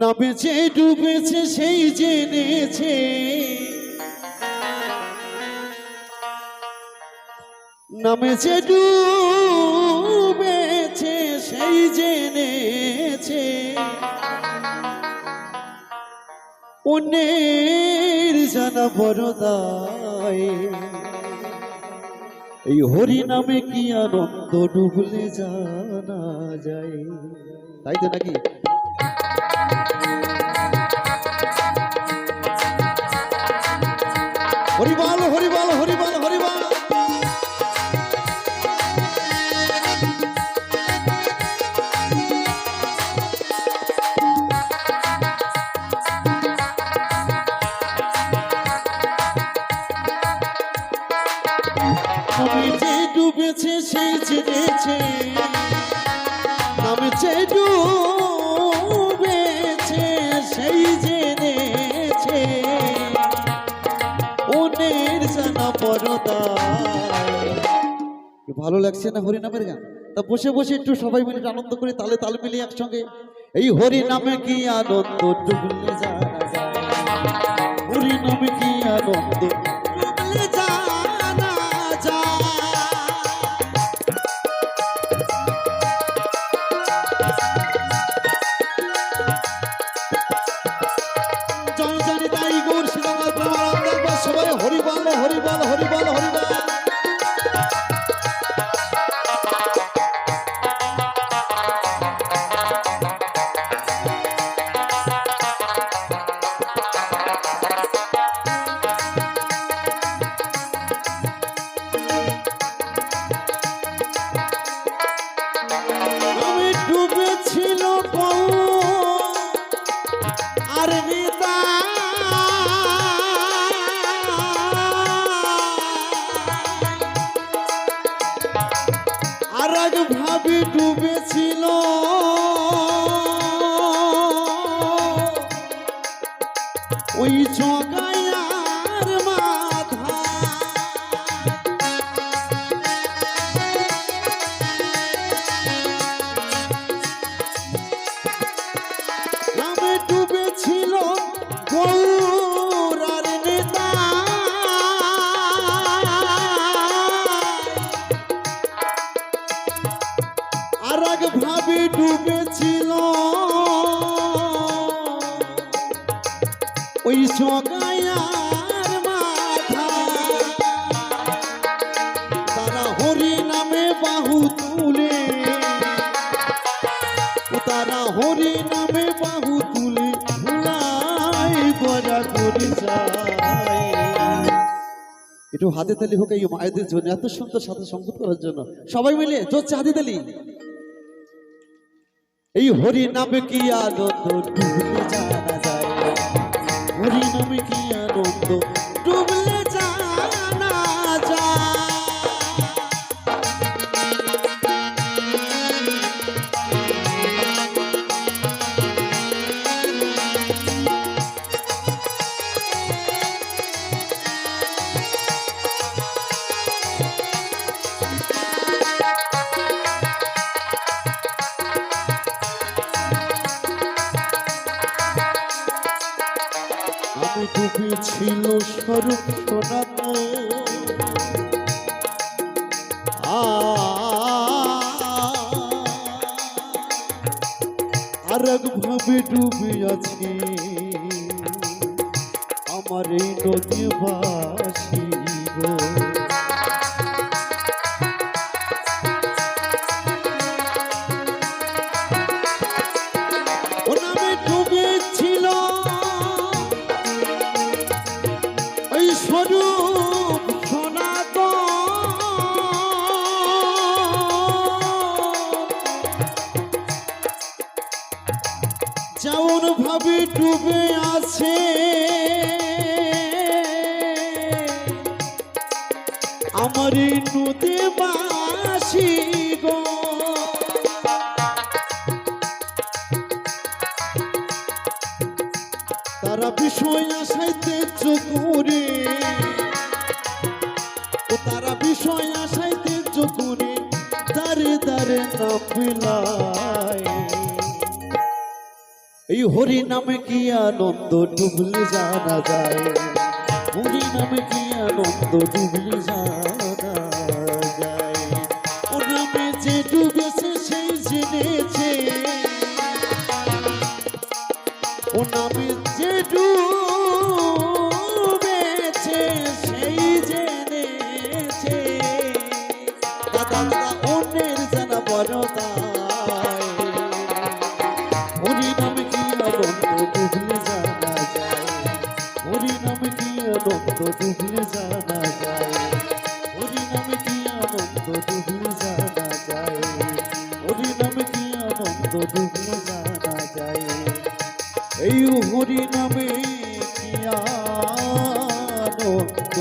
নামেছে ডুবেছে সেই জেনেছে, নামেছে ডুবেছে সেই জেনেছে, অন্যের জানা বড় দায়। এই হরি নামে কি আনন্দ ডুবলে জানা যায়, তাই তো নাকি? হরিবল হরিবল হরিবল হরিবল। নামেছে ডুবেছে সেই জেনেছে, নামেছে ডুবেছে সেই জেনেছে, ওনের জানা পরদায়। ভালো লাগছে না হরি নামের গান? তা বসে বসে একটু সবাই মিলে আনন্দ করে, তালে তাল মিলিয়ে একসঙ্গে এই হরি নামে কি আনন্দ ডুবলে জানা যায়, হরি নামে কি আনন্দ ডুবলে জানা যায়। জয় জানি তাই গৌর শিলাঙ্গার প্রেমার দেখবার সবাই হরিবল হরিবল হরিবল হরিবল। ডুবেছিল আর নিতা, আর এক ভাবে ডুবেছিল ওই জগায়ার মাথা। নামে ডুবেছিল গৌরার নেতা, আর এক ভাবে ডুবেছিল ওই জগায়ার মাথা। তারা হরি নামে বাহু তুলে, তারা হরি নামে বাহু তুলে ভুলাই বজা করে যায়। একটু হাতে তালি হোক এই মায়েদের জন্য, এত সুন্দর সাথে সংগীত করার জন্য। সবাই মিলে জোরছে হাতে তালি। এই হরি নামে কি আনন্দ ডুবলে জানা যায়, হরি নামে কি আনন্দ ডুবলে জানা যায়। আমি ডুবেছিল স্বরূপ সোনাতে, আর এক ভাবে ডুবে আছি আমার এই নদী বাসী গো। ও নামে ডুবেছিল ওই স্বরূপ সনাতন, যেমন ভাবে ডুবে আছে আমার এই নদী বাসী গো। তারা বিষয় আশাইতে চোখে, ও তারা বিষয় আশাইতে চোখে দারে দারে নাম বিলায়। এই হরি নামে কি আনন্দ ডুবলে জানা যায়, হরি নামে কি আনন্দ ডুবলে জানা যায়। ও নামে যে ডুবেছে সেই জেনেছে, ও নামে যে ডুবেছে সেই জেনেছে। দাদা দাদা অন্যের জানা বড় দায়, হরি নামে কি আনন্দ ডুবলে জানা যায়, হরি নামে কি আনন্দ ডুবলে জানা যায়, হরি নামে কি আনন্দ ডুবলে জানা যায়, হরি নামে কি আনন্দ ডুবলে জানা যায়। এই হরি নামে কি আনন্দ